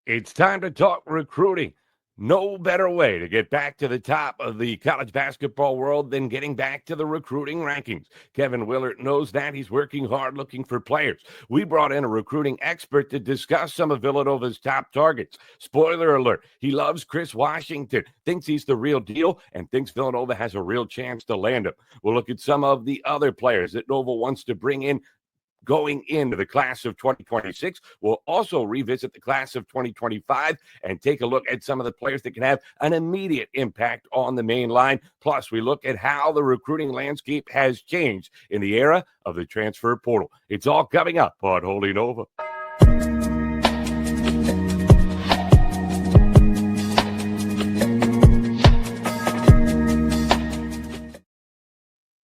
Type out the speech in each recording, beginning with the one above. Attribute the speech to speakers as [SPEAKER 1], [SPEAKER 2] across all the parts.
[SPEAKER 1] It's time to talk recruiting. No better way to get back to the top of the college basketball world than getting back to the recruiting rankings. Kevin Willard knows that. He's working hard looking for players. We brought in a recruiting expert to discuss some of Villanova's top targets. Spoiler alert, he loves Chris Washington, thinks he's the real deal, and thinks Villanova has a real chance to land him. We'll look at some of the other players that Nova wants to bring in going into the class of 2026. We'll also revisit the class of 2025 and take a look at some of the players that can have an immediate impact on the main line. Plus, we look at how the recruiting landscape has changed in the era of the transfer portal. It's all coming up on Holy Nova.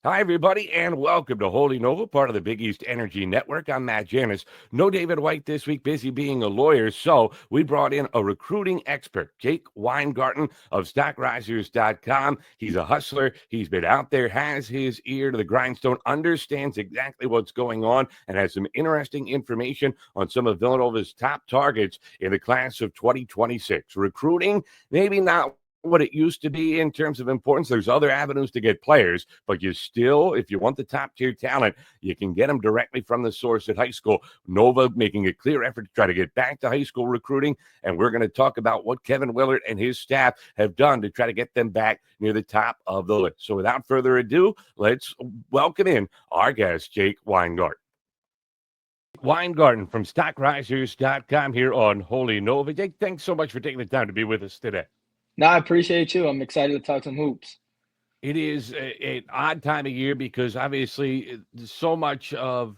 [SPEAKER 1] Hi, everybody, and welcome to Holy Nova, part of the Big East Energy Network. I'm Matt Janis. No David White this week, busy being a lawyer, so we brought in a recruiting expert, Jake Weingarten of StockRisers.com. He's a hustler. He's been out there, has his ear to the grindstone, understands exactly what's going on, and has some interesting information on some of Villanova's top targets in the class of 2026. Recruiting, maybe not what it used to be in terms of importance. There's other avenues to get players, but you still, if you want the top tier talent, you can get them directly from the source at high school. Nova making a clear effort to try to get back to high school recruiting, and we're going to talk about what Kevin Willard and his staff have done to try to get them back near the top of the list. So without further ado, let's welcome in our guest, Jake Weingarten. Weingarten from StockRisers.com here on Holy Nova. Jake, thanks so much for taking the time to be with us today.
[SPEAKER 2] No, I appreciate you. I'm excited to talk some hoops.
[SPEAKER 1] It is an odd time of year because obviously so much of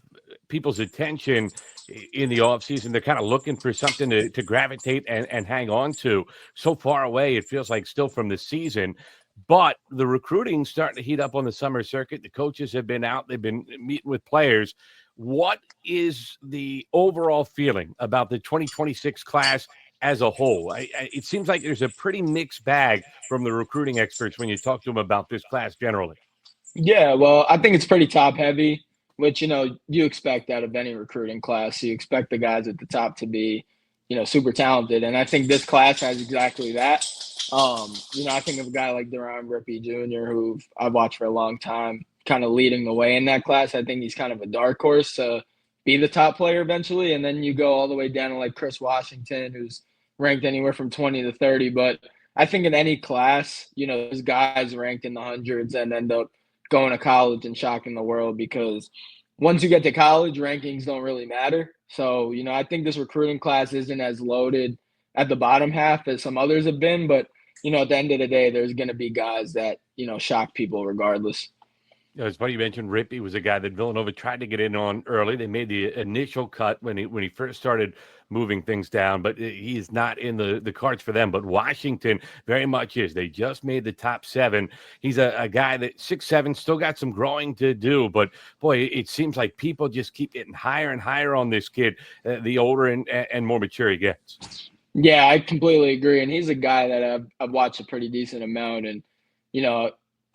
[SPEAKER 1] people's attention in the offseason, they're kind of looking for something to gravitate and hang on to. So far away, it feels like still from the season. But the recruiting's starting to heat up on the summer circuit. The coaches have been out. They've been meeting with players. What is the overall feeling about the 2026 class as a whole? It seems like there's a pretty mixed bag from the recruiting experts when you talk to them about this class generally.
[SPEAKER 2] Yeah, well, I think it's pretty top heavy, which, you expect out of any recruiting class. You expect the guys at the top to be, super talented. And I think this class has exactly that. I think of a guy like Duran Rippey Jr., who I've watched for a long time, kind of leading the way in that class. I think he's kind of a dark horse to be the top player eventually. And then you go all the way down to like Chris Washington, who's ranked anywhere from 20 to 30. But I think in any class, there's guys ranked in the hundreds and end up going to college and shocking the world, because once you get to college, rankings don't really matter. So, I think this recruiting class isn't as loaded at the bottom half as some others have been. But, at the end of the day, there's going to be guys that, shock people regardless.
[SPEAKER 1] It's funny you mentioned Rippey was a guy that Villanova tried to get in on early. They made the initial cut when he first started moving things down, but he's not in the cards for them. But Washington very much is. They just made the top 7. He's a guy that 6'7", still got some growing to do. But, boy, it seems like people just keep getting higher and higher on this kid the older and more mature he gets.
[SPEAKER 2] Yeah, I completely agree. And he's a guy that I've watched a pretty decent amount. And,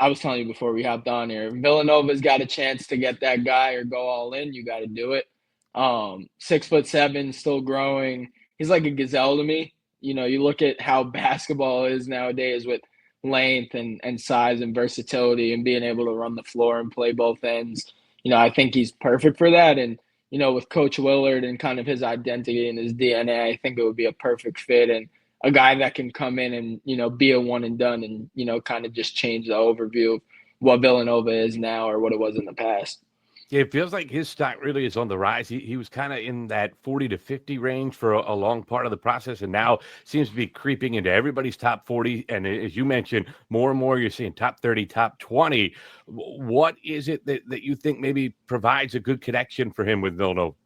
[SPEAKER 2] I was telling you before we hopped on here, Villanova's got a chance to get that guy or go all in. You got to do it. 6'7", still growing. He's like a gazelle to me. You look at how basketball is nowadays with length and size and versatility and being able to run the floor and play both ends. I think he's perfect for that. And, with Coach Willard and kind of his identity and his DNA, I think it would be a perfect fit. And a guy that can come in and, be a one and done and, kind of just change the overview of what Villanova is now or what it was in the past.
[SPEAKER 1] It feels like his stock really is on the rise. He was kind of in that 40 to 50 range for a long part of the process, and now seems to be creeping into everybody's top 40. And as you mentioned, more and more you're seeing top 30, top 20. What is it that you think maybe provides a good connection for him with Villanova?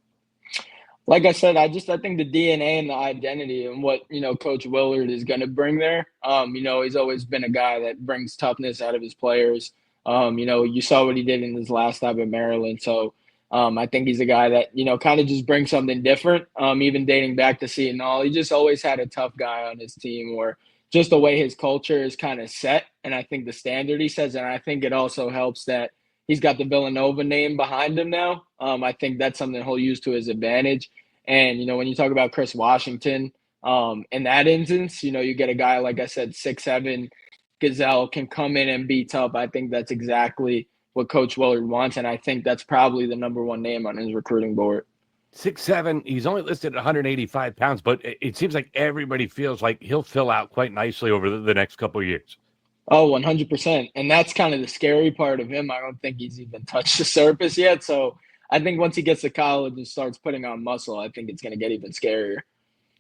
[SPEAKER 2] Like I said, I think the DNA and the identity and what, Coach Willard is going to bring there. He's always been a guy that brings toughness out of his players. You saw what he did in his last stop at Maryland. So I think he's a guy that, kind of just brings something different. Even dating back to Seton Hall, he just always had a tough guy on his team, or just the way his culture is kind of set. And I think the standard he says, and I think it also helps that he's got the Villanova name behind him now. I think that's something he'll use to his advantage. And, when you talk about Chris Washington, In that instance, you get a guy, like I said, 6'7", Gazelle can come in and be tough. I think that's exactly what Coach Willard wants, and I think that's probably the number one name on his recruiting board.
[SPEAKER 1] 6'7", he's only listed at 185 pounds, but it seems like everybody feels like he'll fill out quite nicely over the next couple of years.
[SPEAKER 2] Oh, 100%. And that's kind of the scary part of him. I don't think he's even touched the surface yet. So I think once he gets to college and starts putting on muscle, I think it's going to get even scarier.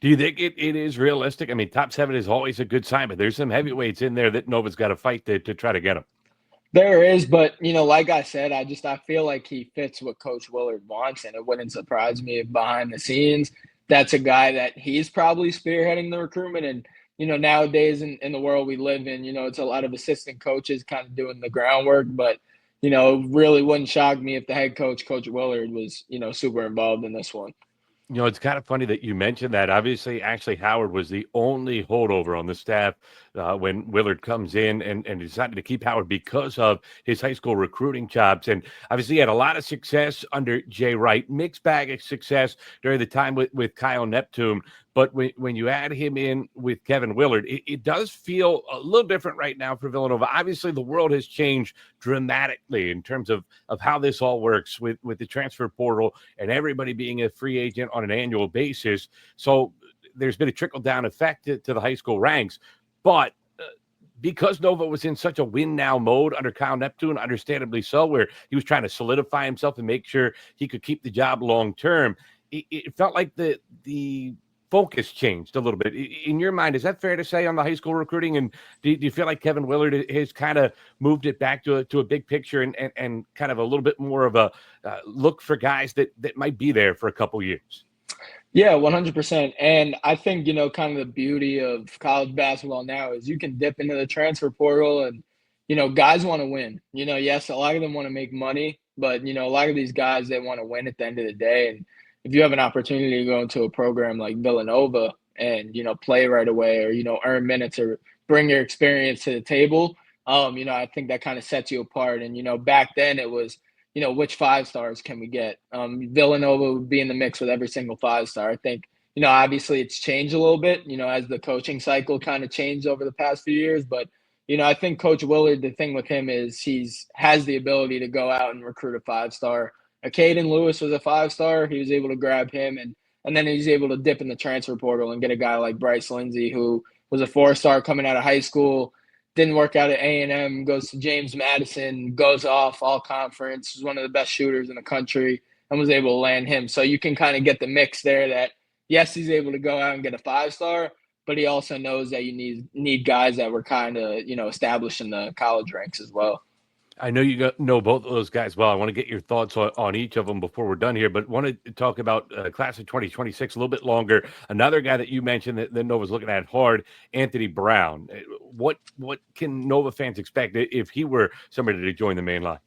[SPEAKER 1] Do you think it is realistic? I mean, top 7 is always a good sign, but there's some heavyweights in there that Nova's got to fight to try to get them.
[SPEAKER 2] There is, but like I said, I feel like he fits what Coach Willard wants, and it wouldn't surprise me if behind the scenes, that's a guy that he's probably spearheading the recruitment. And nowadays in the world we live in, it's a lot of assistant coaches kind of doing the groundwork. But it really wouldn't shock me if the head coach, Coach Willard, was super involved in this one.
[SPEAKER 1] It's kind of funny that you mentioned that. Obviously, Ashley Howard was the only holdover on the staff when Willard comes in and decided to keep Howard because of his high school recruiting chops. And obviously, he had a lot of success under Jay Wright, mixed bag of success during the time with Kyle Neptune. But when you add him in with Kevin Willard, it does feel a little different right now for Villanova. Obviously, the world has changed dramatically in terms of how this all works with the transfer portal and everybody being a free agent on an annual basis. So there's been a trickle-down effect to the high school ranks. But because Nova was in such a win-now mode under Kyle Neptune, understandably so, where he was trying to solidify himself and make sure he could keep the job long-term, it felt like the focus changed a little bit. In your mind, is that fair to say on the high school recruiting? And do you feel like Kevin Willard has kind of moved it back to a big picture and kind of a little bit more of a look for guys that might be there for a couple years?
[SPEAKER 2] Yeah, 100%. And I think, kind of the beauty of college basketball now is you can dip into the transfer portal and, guys want to win. Yes, a lot of them want to make money, but, a lot of these guys, they want to win at the end of the day. And if you have an opportunity to go into a program like Villanova and, play right away or, earn minutes or bring your experience to the table, I think that kind of sets you apart. And, back then it was, which 5-stars can we get? Villanova would be in the mix with every single 5-star. I think, obviously it's changed a little bit, as the coaching cycle kind of changed over the past few years. But, I think Coach Willard, the thing with him is has the ability to go out and recruit a 5-star. Acaden Lewis was a 5-star. He was able to grab him, and then he was able to dip in the transfer portal and get a guy like Bryce Lindsey, who was a 4-star coming out of high school, didn't work out at A&M, goes to James Madison, goes off all conference, was one of the best shooters in the country, and was able to land him. So you can kind of get the mix there that, yes, he's able to go out and get a 5-star, but he also knows that you need guys that were kind of, established in the college ranks as well.
[SPEAKER 1] I know you know both of those guys well. I want to get your thoughts on each of them before we're done here, but want to talk about class of 2026 a little bit longer. Another guy that you mentioned that Nova's looking at hard, Anthony Brown. What can Nova fans expect if he were somebody to join the main line?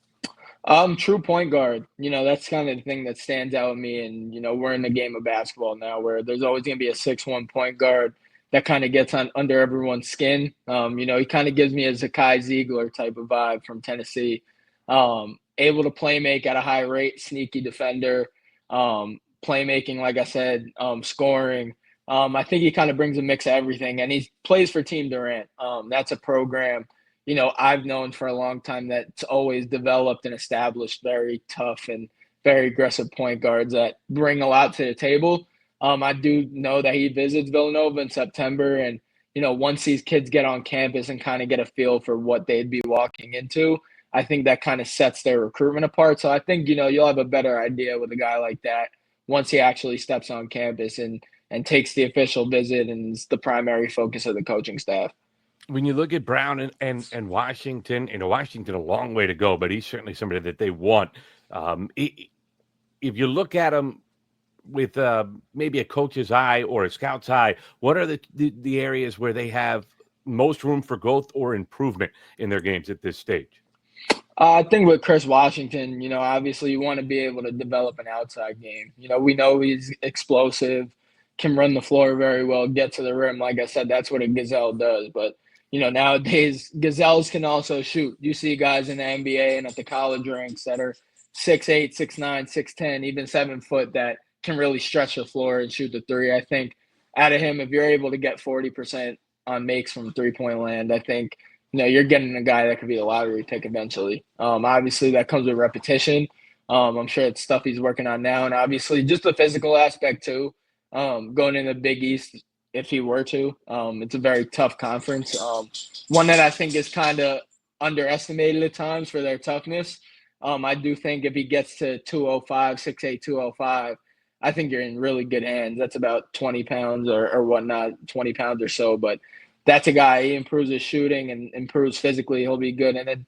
[SPEAKER 2] True point guard. That's kind of the thing that stands out with me. And, we're in the game of basketball now where there's always going to be a 6'1" point guard that kind of gets under everyone's skin. He kind of gives me a Zakai Ziegler type of vibe from Tennessee. Able to play make at a high rate, sneaky defender, playmaking, like I said, scoring. I think he kind of brings a mix of everything, and he plays for Team Durant. That's a program, I've known for a long time that's always developed and established very tough and very aggressive point guards that bring a lot to the table. I do know that he visits Villanova in September, and once these kids get on campus and kind of get a feel for what they'd be walking into, I think that kind of sets their recruitment apart. So I think you'll have a better idea with a guy like that once he actually steps on campus and takes the official visit and is the primary focus of the coaching staff.
[SPEAKER 1] When you look at Brown and Washington, Washington a long way to go, but he's certainly somebody that they want. If you look at him with maybe a coach's eye or a scout's eye, what are the areas where they have most room for growth or improvement in their games at this stage?
[SPEAKER 2] I think with Chris Washington, obviously you want to be able to develop an outside game. We know he's explosive, can run the floor very well, get to the rim. Like I said, that's what a Gazelle does. But, nowadays Gazelles can also shoot. You see guys in the NBA and at the college ranks that are 6'8", 6'9", 6'10", even 7 foot that can really stretch the floor and shoot the three. I think out of him, if you're able to get 40% on makes from 3-point land, I think, you're getting a guy that could be a lottery pick eventually. Obviously, that comes with repetition. I'm sure it's stuff he's working on now. And obviously, just the physical aspect, too. Going in the Big East, if he were to, it's a very tough conference. One that I think is kind of underestimated at times for their toughness. I do think if he gets to 205, 6'8", 205, I think you're in really good hands. That's about 20 pounds or whatnot, 20 pounds or so. But that's a guy, he improves his shooting and improves physically. He'll be good. And then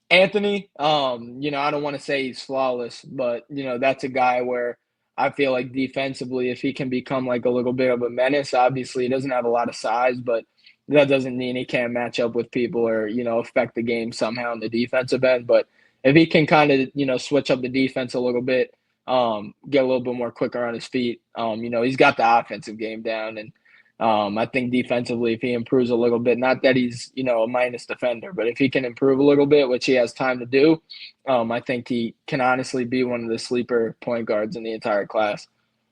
[SPEAKER 2] Anthony, I don't want to say he's flawless, but, that's a guy where I feel like defensively, if he can become like a little bit of a menace, obviously he doesn't have a lot of size, but that doesn't mean he can't match up with people or, affect the game somehow on the defensive end. But if he can kind of, switch up the defense a little bit, get a little bit more quicker on his feet, he's got the offensive game down. And I think defensively, if he improves a little bit, not that he's, a minus defender, but if he can improve a little bit, which he has time to do, I think he can honestly be one of the sleeper point guards in the entire class.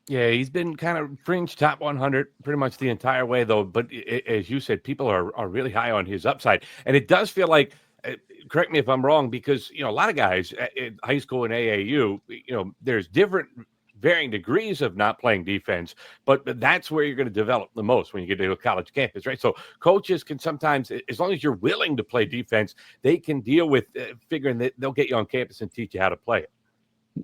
[SPEAKER 1] Yeah, he's been kind of fringe top 100 pretty much the entire way, though. But as you said, people are really high on his upside. And it does feel like, correct me if I'm wrong, because, a lot of guys in high school and AAU, there's different varying degrees of not playing defense, but that's where you're going to develop the most when you get to a college campus, right? So coaches can sometimes, as long as you're willing to play defense, they can deal with figuring that they'll get you on campus and teach you how to play it.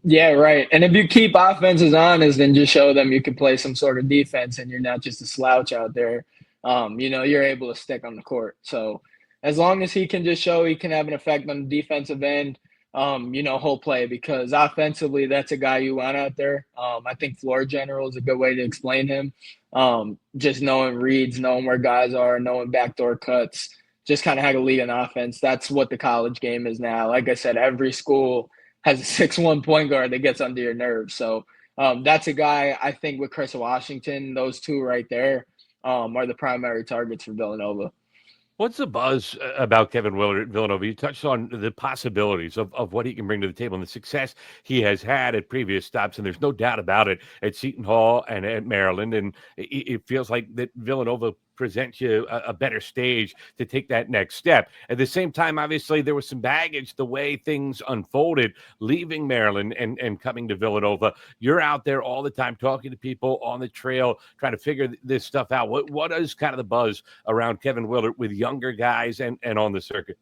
[SPEAKER 2] Yeah, right. And if you keep offenses honest and just show them you can play some sort of defense and you're not just a slouch out there, you're able to stick on the court. So as long as he can just show he can have an effect on the defensive end, he'll play, because offensively, that's a guy you want out there. I think floor general is a good way to explain him. Just knowing reads, knowing where guys are, knowing backdoor cuts, just kind of how to lead an offense. That's what the college game is now. Like I said, every school has a 6'1" point guard that gets under your nerves. So that's a guy, I think, with Chris Washington, those two right there are the primary targets for Villanova.
[SPEAKER 1] What's the buzz about Kevin Willard at Villanova? You touched on the possibilities of what he can bring to the table and the success he has had at previous stops, and there's no doubt about it at Seton Hall and at Maryland. And it feels like that Villanova presents you a better stage to take that next step. At the same time, obviously, there was some baggage the way things unfolded, leaving Maryland and coming to Villanova. You're out there all the time talking to people on the trail, trying to figure this stuff out. What is kind of the buzz around Kevin Willard with younger guys and on the circuit?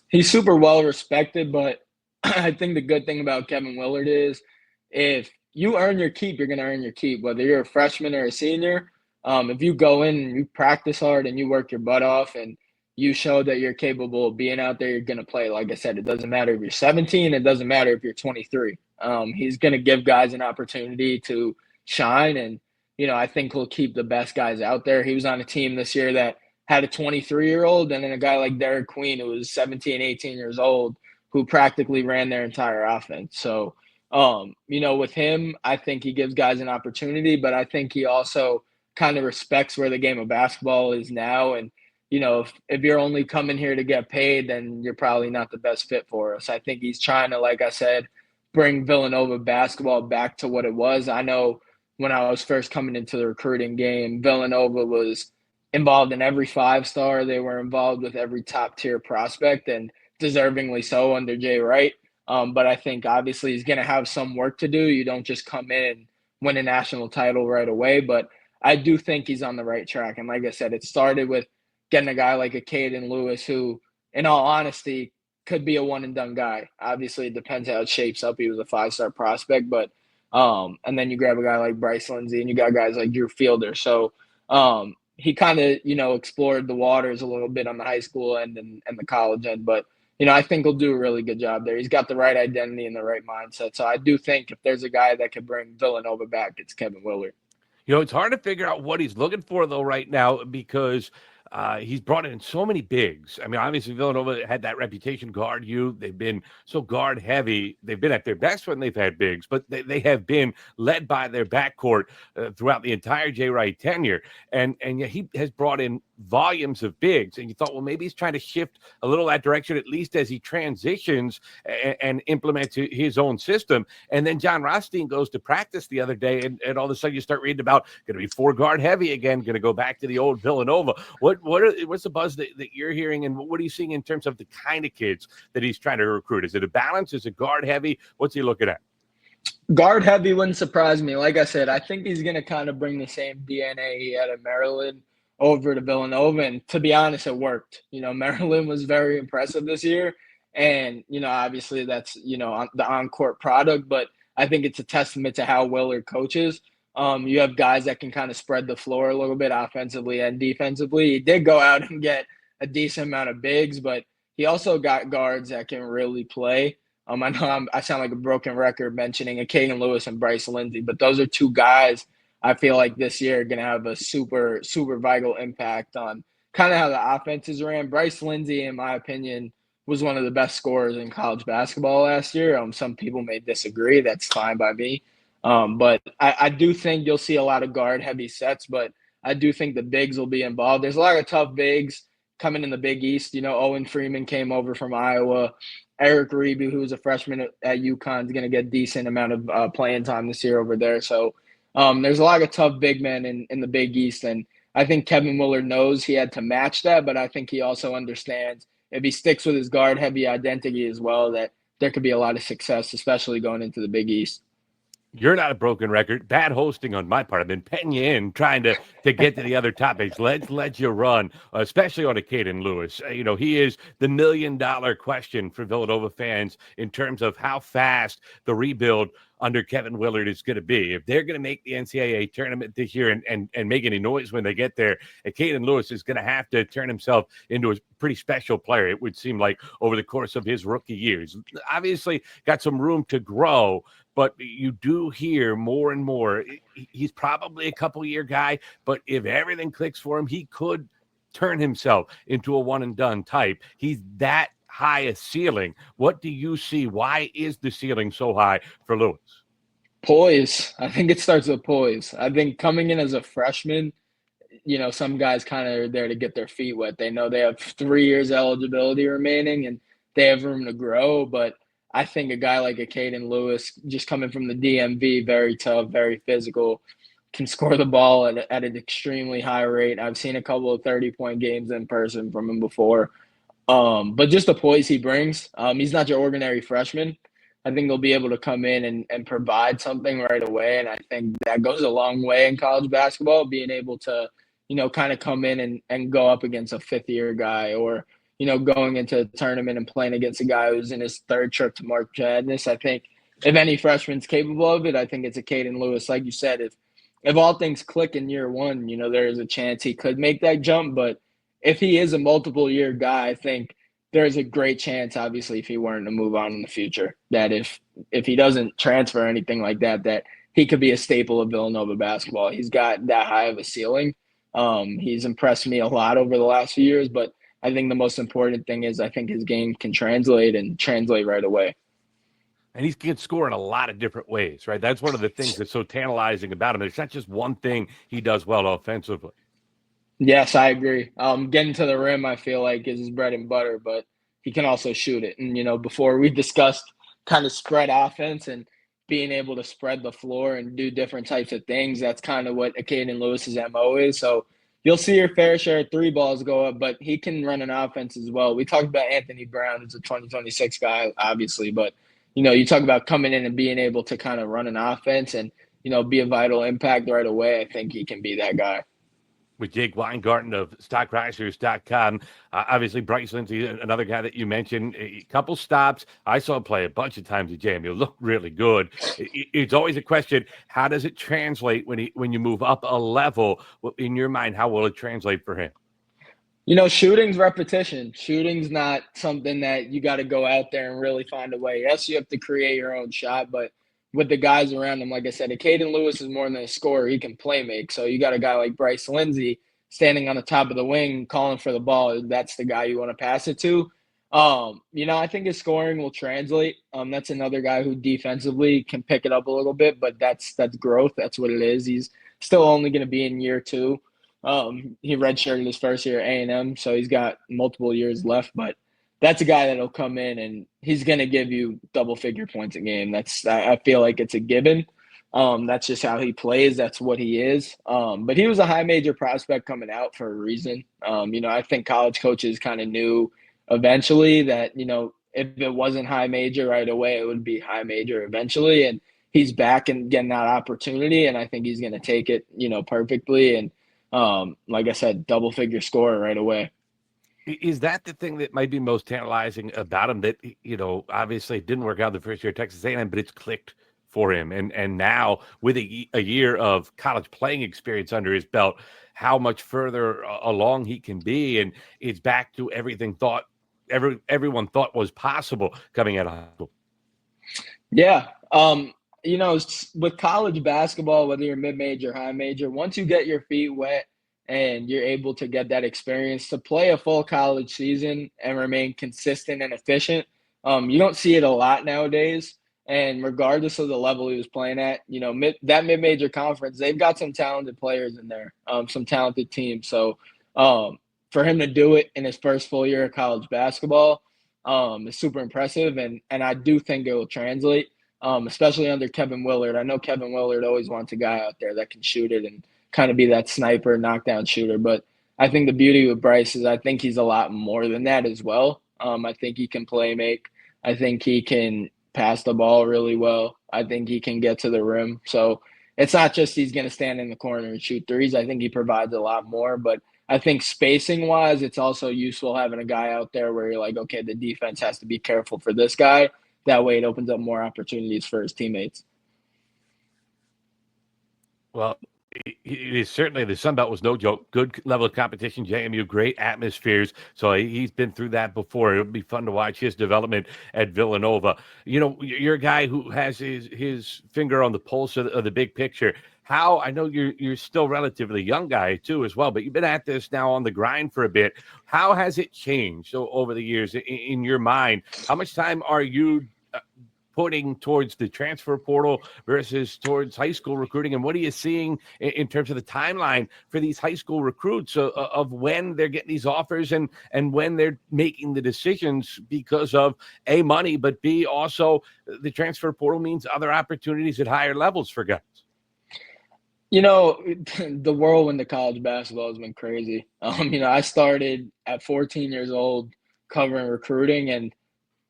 [SPEAKER 2] He's super well respected, but I think the good thing about Kevin Willard is if you earn your keep, you're going to earn your keep, whether you're a freshman or a senior. If you go in and you practice hard and you work your butt off and you show that you're capable of being out there, you're going to play. Like I said, it doesn't matter if you're 17. It doesn't matter if you're 23. He's going to give guys an opportunity to shine. And, I think he'll keep the best guys out there. He was on a team this year that had a 23-year-old and then a guy like Derek Queen, who was 17, 18 years old, who practically ran their entire offense. So, with him, I think he gives guys an opportunity, but I think he also kind of respects where the game of basketball is now. And, if you're only coming here to get paid, then you're probably not the best fit for us. I think he's trying to, like I said, bring Villanova basketball back to what it was. I know when I was first coming into the recruiting game, Villanova was involved in every 5-star. They were involved with every top-tier prospect, and deservingly so under Jay Wright. But I think obviously he's going to have some work to do. You don't just come in and win a national title right away. But I do think he's on the right track. And like I said, it started with getting a guy like Acaden Lewis, who, in all honesty, could be a one-and-done guy. Obviously, it depends how it shapes up. He was a 5-star prospect. But and then you grab a guy like Bryce Lindsey, and you got guys like Drew Fielder. So he kind of, explored the waters a little bit on the high school end and the college end. But, I think he'll do a really good job there. He's got the right identity and the right mindset. So I do think if there's a guy that could bring Villanova back, it's Kevin Willard.
[SPEAKER 1] It's hard to figure out what he's looking for, though, right now, because He's brought in so many bigs. I mean, obviously Villanova had that reputation, guard you. They've been so guard heavy. They've been at their best when they've had bigs, but they have been led by their backcourt throughout the entire Jay Wright tenure. And yet he has brought in volumes of bigs. And you thought, well, maybe he's trying to shift a little that direction, at least as he transitions and implements his own system. And then John Rothstein goes to practice the other day, and all of a sudden you start reading about going to be 4 guard heavy again, going to go back to the old Villanova. What's the buzz that you're hearing, and what are you seeing in terms of the kind of kids that he's trying to recruit? Is it a balance? Is it guard heavy? What's he looking at?
[SPEAKER 2] Guard heavy wouldn't surprise me. Like I said, I think he's going to kind of bring the same DNA he had at Maryland over to Villanova. And to be honest, it worked. Maryland was very impressive this year. And, obviously that's, the on-court product. But I think it's a testament to how Willard coaches. You have guys that can kind of spread the floor a little bit offensively and defensively. He did go out and get a decent amount of bigs, but he also got guards that can really play. I know I sound like a broken record mentioning Acaden Lewis and Bryce Lindsey, but those are 2 guys I feel like this year are going to have a super, super vital impact on kind of how the offenses ran. Bryce Lindsey, in my opinion, was one of the best scorers in college basketball last year. Some people may disagree. That's fine by me. But I do think you'll see a lot of guard-heavy sets, but I do think the bigs will be involved. There's a lot of tough bigs coming in the Big East. Owen Freeman came over from Iowa. Eric Reeby, who's a freshman at UConn, is going to get a decent amount of playing time this year over there. So there's a lot of tough big men in the Big East, and I think Kevin Willard knows he had to match that, but I think he also understands if he sticks with his guard-heavy identity as well, that there could be a lot of success, especially going into the Big East.
[SPEAKER 1] You're not a broken record. Bad hosting on my part. I've been petting you in, trying to get to the other topics. Let's let you run, especially on Acaden Lewis. He is the $1 million question for Villanova fans in terms of how fast the rebuild under Kevin Willard is going to be. If they're going to make the NCAA tournament this year and make any noise when they get there, Acaden Lewis is going to have to turn himself into a pretty special player, it would seem like, over the course of his rookie years. Obviously got some room to grow, but you do hear more and more. He's probably a couple-year guy, but if everything clicks for him, he could turn himself into a one-and-done type. He's that high a ceiling. What do you see? Why is the ceiling so high for Lewis?
[SPEAKER 2] Poise. I think it starts with poise. I think coming in as a freshman, some guys kind of are there to get their feet wet. They know they have 3 years eligibility remaining and they have room to grow, but I think a guy like Acaden Lewis, just coming from the DMV, very tough, very physical, can score the ball at an extremely high rate. I've seen a couple of 30-point games in person from him before. But just the poise he brings, he's not your ordinary freshman. I think he'll be able to come in and provide something right away. And I think that goes a long way in college basketball, being able to, kind of come in and go up against a 5th-year guy or, going into a tournament and playing against a guy who's in his 3rd trip to March Madness. I think if any freshman's capable of it, I think it's Acaden Lewis. Like you said, if all things click in year one, there is a chance he could make that jump. But if he is a multiple-year guy, I think there's a great chance, obviously, if he weren't to move on in the future, that if he doesn't transfer or anything like that, that he could be a staple of Villanova basketball. He's got that high of a ceiling. He's impressed me a lot over the last few years, but I think the most important thing is I think his game can translate right away.
[SPEAKER 1] And he can score in a lot of different ways, right? That's one of the things that's so tantalizing about him. It's not just one thing he does well offensively.
[SPEAKER 2] Yes, I agree. Getting to the rim, I feel like, is his bread and butter, but he can also shoot it. And, before we discussed kind of spread offense and being able to spread the floor and do different types of things, that's kind of what Acaden Lewis's MO is. So you'll see your fair share of 3 balls go up, but he can run an offense as well. We talked about Anthony Brown, who's a 2026 guy, obviously, but, you talk about coming in and being able to kind of run an offense and, be a vital impact right away. I think he can be that guy.
[SPEAKER 1] With Jake Weingarten of StockRisers.com. Obviously, Bryce Lindsey, another guy that you mentioned, a couple stops. I saw him play a bunch of times at JMU. Look really good. It's always a question, how does it translate when you move up a level? In your mind, how will it translate for him?
[SPEAKER 2] Shooting's repetition. Shooting's not something that you got to go out there and really find a way. Yes, you have to create your own shot, but with the guys around him, like I said, Acaden Lewis is more than a scorer. He can play make. So you got a guy like Bryce Lindsey standing on the top of the wing, calling for the ball, that's the guy you want to pass it to. I think his scoring will translate. That's another guy who defensively can pick it up a little bit, but that's growth. That's what it is. He's still only going to be in year 2. He redshirted his first year at A&M, so he's got multiple years left. But that's a guy that'll come in and he's going to give you double-figure points a game. I feel like it's a given. That's just how he plays. That's what he is. But he was a high major prospect coming out for a reason. I think college coaches kind of knew eventually that, if it wasn't high major right away, it would be high major eventually. And he's back and getting that opportunity. And I think he's going to take it, perfectly. And like I said, double figure scorer right away.
[SPEAKER 1] Is that the thing that might be most tantalizing about him? That, obviously it didn't work out the first year at Texas A&M, but it's clicked for him. And now with a year of college playing experience under his belt, how much further along he can be. And it's back to everything everyone thought was possible coming out of high school.
[SPEAKER 2] Yeah. With college basketball, whether you're mid-major, high major, once you get your feet wet and you're able to get that experience to play a full college season and remain consistent and efficient, you don't see it a lot nowadays. And regardless of the level he was playing at, that mid-major conference, they've got some talented players in there, some talented teams. So for him to do it in his first full year of college basketball is super impressive. And I do think it will translate, especially under Kevin Willard. I know Kevin Willard always wants a guy out there that can shoot it and kind of be that sniper, knockdown shooter. But I think the beauty with Bryce is I think he's a lot more than that as well. I think he can play make. I think he can pass the ball really well. I think he can get to the rim. So it's not just he's going to stand in the corner and shoot threes. I think he provides a lot more. But I think spacing-wise, it's also useful having a guy out there where you're like, okay, the defense has to be careful for this guy. That way it opens up more opportunities for his teammates.
[SPEAKER 1] Well, it is certainly, the Sun Belt was no joke. Good level of competition, JMU, great atmospheres. So he's been through that before. It'll be fun to watch his development at Villanova. You're a guy who has his finger on the pulse of the big picture. How, I know you're still relatively young guy too as well, but you've been at this now on the grind for a bit. How has it changed over the years in your mind? How much time are you putting towards the transfer portal versus towards high school recruiting? And what are you seeing in terms of the timeline for these high school recruits of when they're getting these offers and when they're making the decisions because of A, money, but B, also the transfer portal means other opportunities at higher levels for guys?
[SPEAKER 2] The whirlwind of college basketball has been crazy. I started at 14 years old covering recruiting, and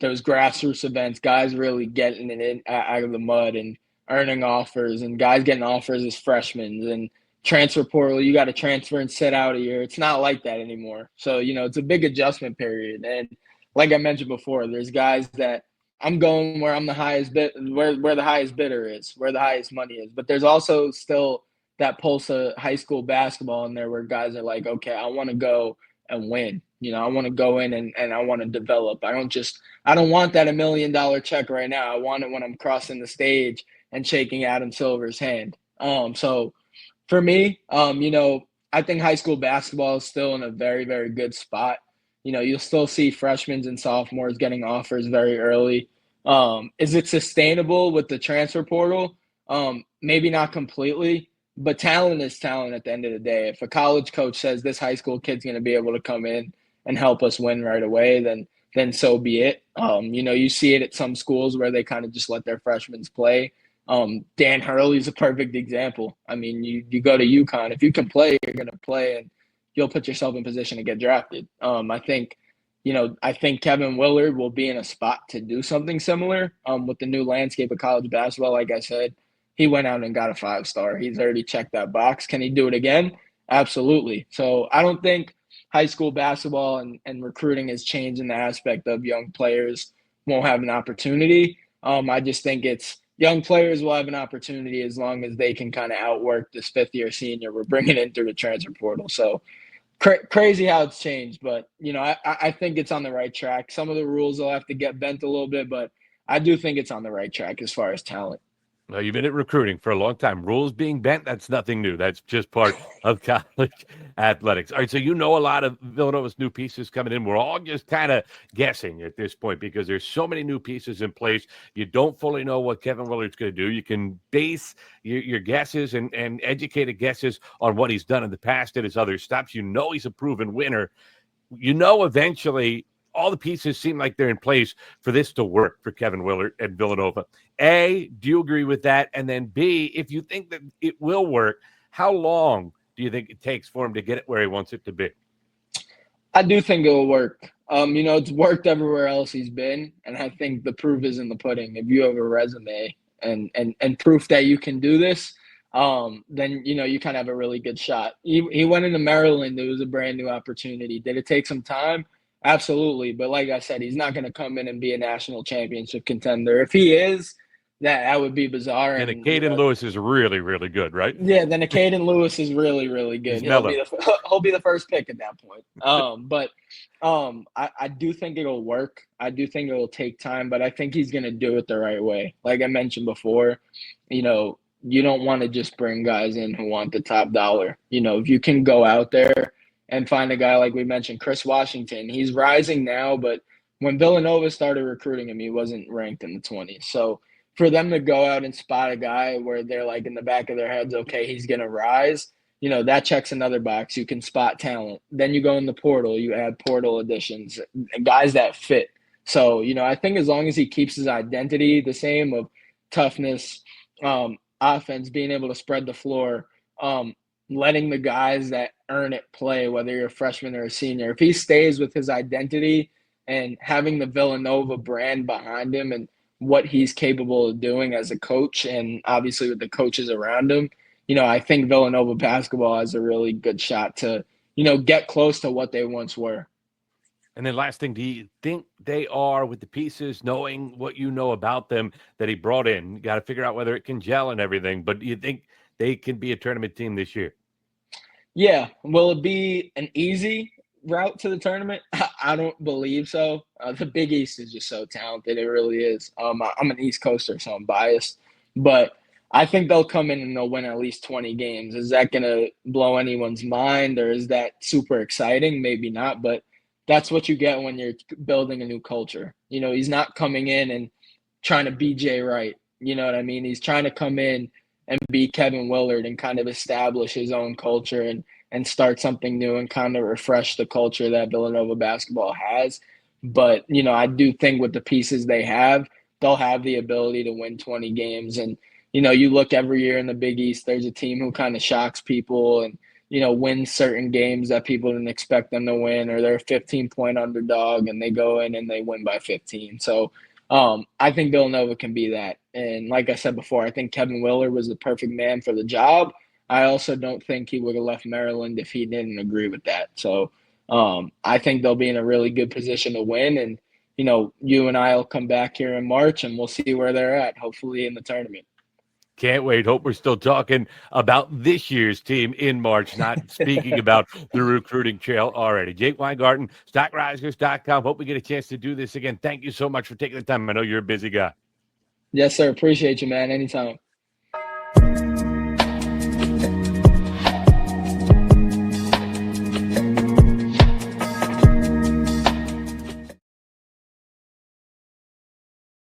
[SPEAKER 2] those grassroots events, guys really getting it out of the mud and earning offers, and guys getting offers as freshmen, and transfer portal, you got to transfer and sit out a year. It's not like that anymore. So, it's a big adjustment period. And like I mentioned before, there's guys that I'm going where I'm the highest bid, where the highest bidder is, where the highest money is. But there's also still that pulse of high school basketball in there where guys are like, okay, I want to go and win. I want to go in and I want to develop. I don't want that $1 million check right now. I want it when I'm crossing the stage and shaking Adam Silver's hand. So for me, I think high school basketball is still in a very, very good spot. You'll still see freshmen and sophomores getting offers very early. Is it sustainable with the transfer portal? Maybe not completely. But talent is talent at the end of the day. If a college coach says this high school kid's going to be able to come in and help us win right away, then so be it. You see it at some schools where they kind of just let their freshmen play. Dan Hurley's a perfect example. I mean, you go to UConn. If you can play, you're going to play, and you'll put yourself in position to get drafted. I think Kevin Willard will be in a spot to do something similar with the new landscape of college basketball. Like I said, he went out and got a 5-star. He's already checked that box. Can he do it again? Absolutely. So I don't think high school basketball and recruiting has changed in the aspect of young players won't have an opportunity. I just think it's young players will have an opportunity as long as they can kind of outwork this fifth-year senior we're bringing in through the transfer portal. So crazy how it's changed, but, I think it's on the right track. Some of the rules will have to get bent a little bit, but I do think it's on the right track as far as talent.
[SPEAKER 1] Well, you've been at recruiting for a long time. Rules being bent, that's nothing new. That's just part of college athletics. All right, so you know a lot of Villanova's new pieces coming in. We're all just kind of guessing at this point because there's so many new pieces in place. You don't fully know what Kevin Willard's going to do. You can base your guesses and educated guesses on what he's done in the past at his other stops. You know he's a proven winner. You know eventually all the pieces seem like they're in place for this to work for Kevin Willard at Villanova. A, do you agree with that? And then B, if you think that it will work, how long do you think it takes for him to get it where he wants it to be?
[SPEAKER 2] I do think it will work. It's worked everywhere else he's been, and I think the proof is in the pudding. If you have a resume and proof that you can do this, then you kind of have a really good shot. He went into Maryland. It was a brand new opportunity. Did it take some time? Absolutely. But like I said, he's not going to come in and be a national championship contender. If he is, that would be bizarre.
[SPEAKER 1] And Acaden Lewis is really, really good, right?
[SPEAKER 2] Yeah, then Acaden Lewis is really, really good. He'll be the first pick at that point. I do think it'll work. I do think it'll take time, but I think he's going to do it the right way. Like I mentioned before, you don't want to just bring guys in who want the top dollar. If you can go out there and find a guy like we mentioned, Chris Washington, he's rising now, but when Villanova started recruiting him, he wasn't ranked in the 20s. So for them to go out and spot a guy where they're like in the back of their heads, okay, he's going to rise, that checks another box. You can spot talent. Then you go in the portal, you add portal additions, guys that fit. So, I think as long as he keeps his identity the same of toughness, offense, being able to spread the floor, letting the guys that earn it play, whether you're a freshman or a senior. If he stays with his identity and having the Villanova brand behind him and what he's capable of doing as a coach and obviously with the coaches around him, I think Villanova basketball has a really good shot to, get close to what they once were.
[SPEAKER 1] And then last thing, do you think they are with the pieces, knowing what you know about them that he brought in? You got to figure out whether it can gel and everything, but do you think they can be a tournament team this year?
[SPEAKER 2] Yeah. Will it be an easy route to the tournament? I don't believe so. The Big East is just so talented. It really is. I'm an East Coaster, so I'm biased. But I think they'll come in and they'll win at least 20 games. Is that going to blow anyone's mind, or is that super exciting? Maybe not, but that's what you get when you're building a new culture. He's not coming in and trying to be Jay Wright. You know what I mean? He's trying to come in and be Kevin Willard and kind of establish his own culture and start something new and kind of refresh the culture that Villanova basketball has. But, I do think with the pieces they have, they'll have the ability to win 20 games. And, you look every year in the Big East, there's a team who kind of shocks people and, wins certain games that people didn't expect them to win, or they're a 15-point underdog and they go in and they win by 15. So I think Villanova can be that. And like I said before, I think Kevin Willard was the perfect man for the job. I also don't think he would have left Maryland if he didn't agree with that. So I think they'll be in a really good position to win. And, you and I will come back here in March and we'll see where they're at, hopefully in the tournament.
[SPEAKER 1] Can't wait. Hope we're still talking about this year's team in March, not speaking about the recruiting trail already. Jake Weingarten, stockrisers.com. Hope we get a chance to do this again. Thank you so much for taking the time. I know you're a busy guy.
[SPEAKER 2] Yes, sir. Appreciate you, man. Anytime.